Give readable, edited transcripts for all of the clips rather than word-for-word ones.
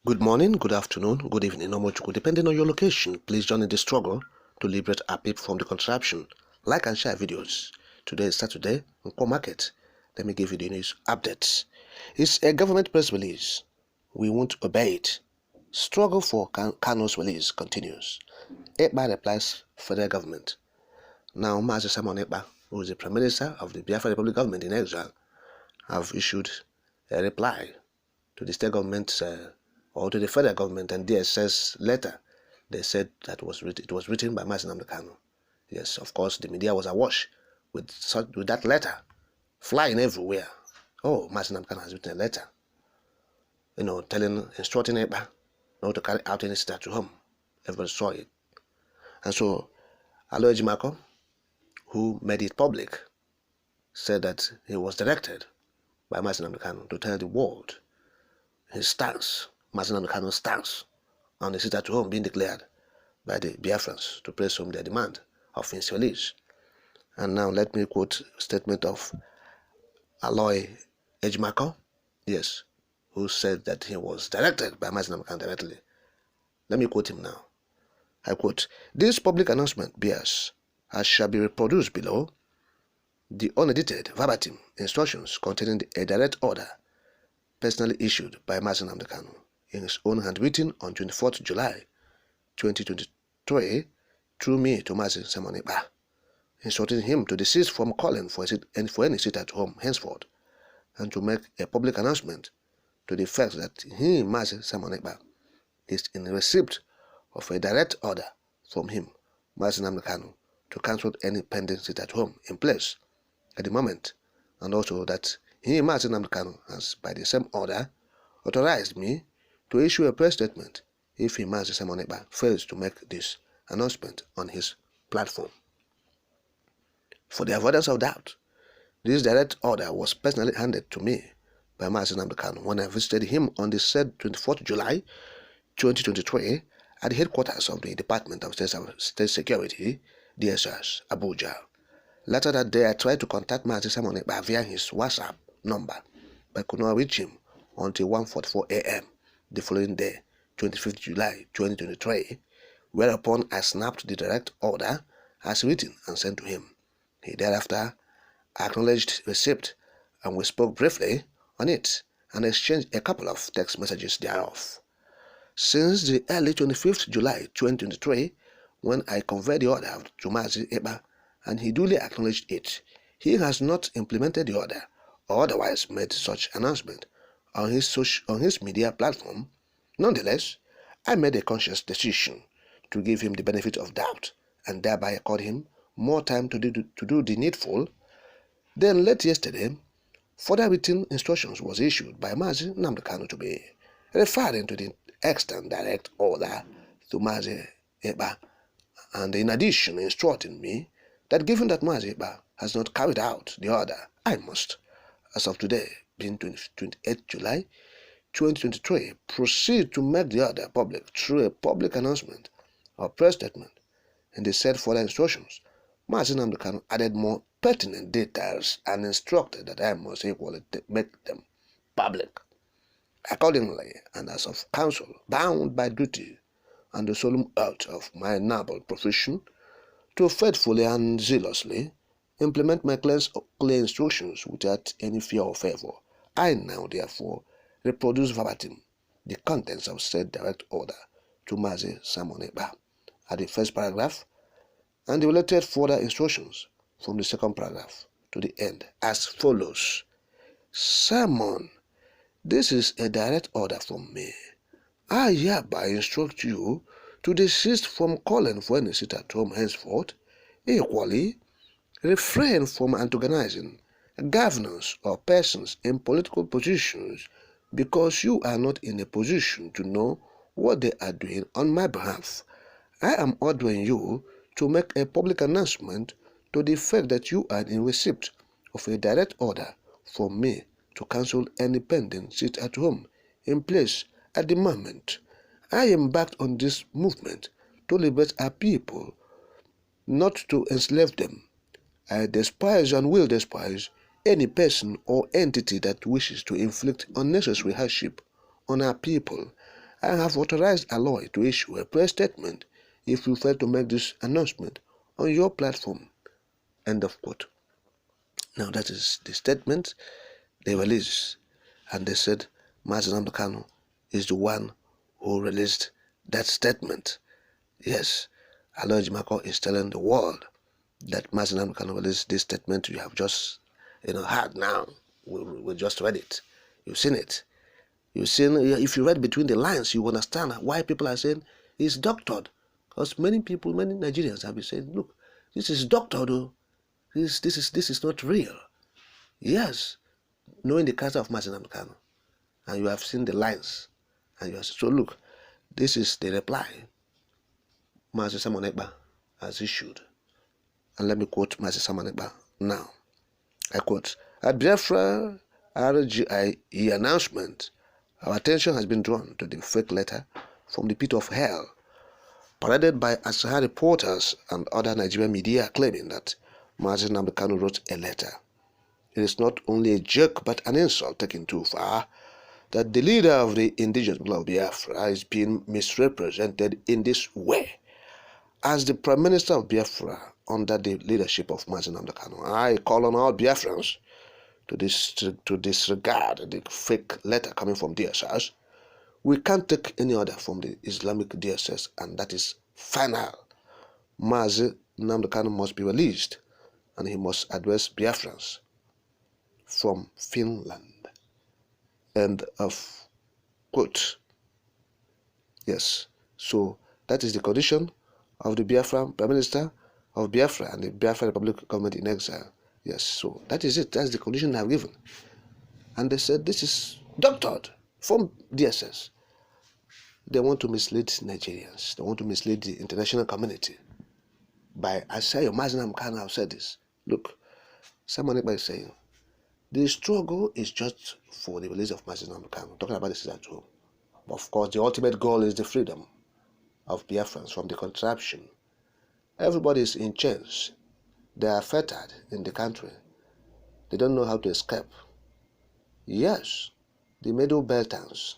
Good morning, good afternoon, good evening, Nèuťràlîzê, depending on your location. Please join in the struggle to liberate our people from the contraption. Like and share videos. Today is Saturday, Nkwọ Market. Let me give you the news updates. It's a government press release. We won't obey it. Struggle for Kano's release continues. Ekpa replies federal government. Now, Mazi Simon Ekpa, who is the Prime Minister of the Biafran Republic government in exile, have issued a reply to the state government or to the federal government and DSS letter. They said that it was written by Mazi Nnamdi Kanu. Yes, of course, the media was awash with that letter flying everywhere. Oh, Mazi Nnamdi Kanu has written a letter, instructing Ekpa not to carry out any stay at home. Everybody saw it. And so, Àťťàçk, who made it public, said that he was directed by Mazi Nnamdi Kanu to tell the world his stance, Mazi Nnamdi Kanu's stance on the sit at home being declared by the Biafrans to press home their demand of his release. And now let me quote a statement of Àťťàçk, yes, who said that he was directed by Mazi Nnamdi Kanu directly. Let me quote him now. I quote, "This public announcement bears, as shall be reproduced below, the unedited verbatim instructions containing a direct order personally issued by Mazi Nnamdi Kanu in his own handwritten on 24th July 2023 through me to Mazi Simon Ekpa, instructing him to desist from calling for any sit at home henceforth and to make a public announcement to the effect that he, Mazi Simon Ekpa, is in receipt of a direct order from him, Mazi Nnamdi Kanu, to cancel any pending sit at home in place at the moment, and also that he, Mazi Nnamdi Kanu, has by the same order authorized me to issue a press statement if he, Mazi Simon Ekpa, fails to make this announcement on his platform. For the avoidance of doubt, this direct order was personally handed to me by Mazi Nnamdi Kanu when I visited him on the said 24th July 2023 at the headquarters of the Department of State Security, DSS, Abuja. Later that day, I tried to contact Mazi Simon Ekpa via his WhatsApp number, but could not reach him until 1:44 a.m. the following day, 25th July 2023, whereupon I snapped the direct order as written and sent to him. He thereafter acknowledged receipt, and we spoke briefly on it and exchanged a couple of text messages thereof. Since the early 25th July 2023, when I conveyed the order to Mazi Ekpa and he duly acknowledged it, he has not implemented the order or otherwise made such announcement on his media platform. Nonetheless, I made a conscious decision to give him the benefit of doubt and thereby accord him more time to do the needful. Then late yesterday, further written instructions was issued by Mazi Nnamdi Kanu to be referring to the extant direct order to Mazi Ekpa, and in addition instructing me that given that Mazi Ekpa has not carried out the order, I must, as of today, being 28th July 2023, proceed to make the order public through a public announcement or press statement. In the said further instructions, Mazi Nnamdi Kanu added more pertinent details and instructed that I must equally make them public. Accordingly, and as of counsel, bound by duty and the solemn oath of my noble profession to faithfully and zealously implement my clear instructions without any fear or favor, I now therefore reproduce verbatim the contents of said direct order to Mazi Simon Ekpa at the first paragraph and the related further instructions from the second paragraph to the end as follows. Simon, this is a direct order from me. I hereby instruct you to desist from calling for any sit at home henceforth, equally refrain from antagonizing governors or persons in political positions because you are not in a position to know what they are doing on my behalf. I am ordering you to make a public announcement to the effect that you are in receipt of a direct order from me to cancel any pending sit at home in place at the moment. I embarked on this movement to liberate our people, not to enslave them. I despise and will despise any person or entity that wishes to inflict unnecessary hardship on our people I have authorized Alloy to issue a press statement if you fail to make this announcement on your platform. End of quote. Now that is the statement they released, and they said Mazi Nnamdi Kanu is the one who released that statement. Yes, Alloy Ejimakor is telling the world that Mazi Nnamdi Kanu released this statement you have just heard now. We just read it. You've seen it. You've seen, if you read between the lines, you understand why people are saying it's doctored. Because many people, many Nigerians have been saying, look, this is doctored, though. This is not real. Yes, knowing the character of Mazi Nnamdi Kanu, and you have seen the lines, and you have so look, this is the reply Mazi Simon Ekpa has issued. And let me quote Mazi Simon Ekpa now. I quote, "At Biafra RGIE announcement, our attention has been drawn to the fake letter from the pit of hell paraded by Asaha reporters and other Nigerian media claiming that Mazi Nnamdi Kanu wrote a letter. It is not only a joke but an insult taken too far that the leader of the indigenous people of Biafra is being misrepresented in this way. As the Prime Minister of Biafra under the leadership of Mazi Nnamdi Kanu, I call on all Biafrans to disregard the fake letter coming from DSS. We can't take any order from the Islamic DSS, and that is final. Mazi Nnamdi Kanu must be released, and he must address Biafrans from Finland." End of quote. Yes, so that is the condition of the Biafran Prime Minister of Biafra and the Biafra Republic government in exile. Yes, so that is it. That's the condition I've given. And they said this is doctored from DSS. They want to mislead Nigerians. They want to mislead the international community. By, I say, Mazi Nnamdi Kanu have said this. Look, Simon Ekpa is saying, the struggle is just for the release of Mazi Nnamdi Kanu. Talking about this at home. Of course, the ultimate goal is the freedom of Biafrans from the contraption. Everybody is in chains. They are fettered in the country. They don't know how to escape. Yes, the Middle Belt towns.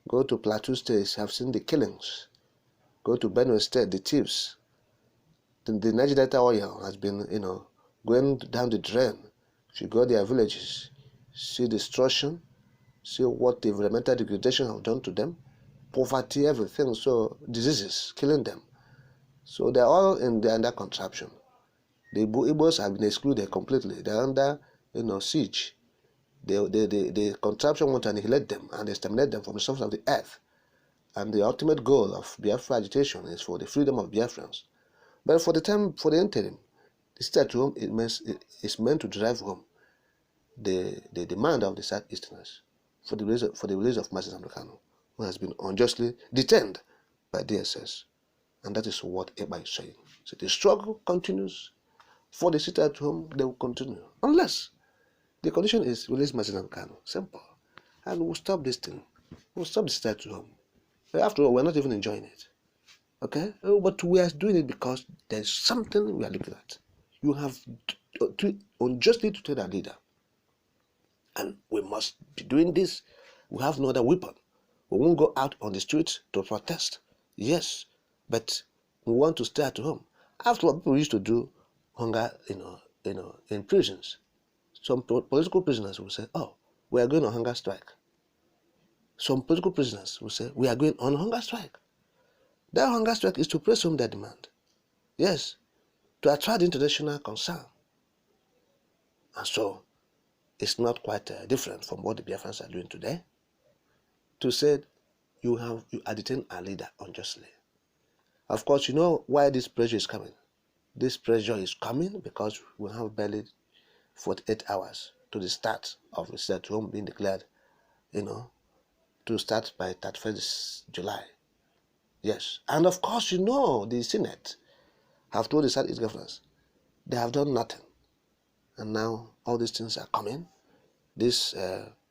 Go to Plateau State, have seen the killings. Go to Benue State, the thieves. The Niger Delta oil has been, going down the drain. If you go to their villages, see destruction, see what the environmental degradation have done to them, poverty, everything, so diseases killing them. So they're all under contraption. The Igbos have been excluded completely. They're under, siege. The contraption want to annihilate them and exterminate them from the surface of the earth. And the ultimate goal of Biafra agitation is for the freedom of Biafrans. But for the interim, the state at home is meant to drive home the demand of the Southeasterners for the release of Mazi Nnamdi Kanu, who has been unjustly detained by DSS. And that is what Ekpa is saying. So the struggle continues. For the city at home, they will continue. Unless the condition is release Mazi Nnamdi Kanu. Simple. And we'll stop this thing. We'll stop the city at home. After all, we're not even enjoying it. Okay? But we are doing it because there's something we are looking at. You have unjustly treated our leader. And we must be doing this. We have no other weapon. We won't go out on the streets to protest. Yes, but we want to stay at home. After all, people used to do hunger, in prisons. Some political prisoners will say, "Oh, we are going on hunger strike." Some political prisoners will say, "We are going on hunger strike." That hunger strike is to press home their demand. Yes, to attract international concern. And so, it's not quite different from what the Biafrans are doing today. To say, you are detaining our leader unjustly. Of course, you know why this pressure is coming. This pressure is coming because we have barely 48 hours to the start of the state at home being declared, to start by 31st July. Yes. And of course, the Senate have told the Southeast governors they have done nothing. And now all these things are coming. These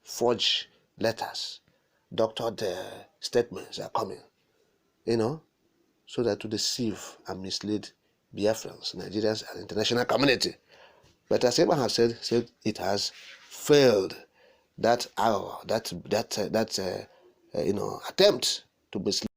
forged letters, doctored statements are coming, so that to deceive and mislead Biafrans, Nigerians, and international community. But as Ekpa has said it has failed. That hour, that attempt to mislead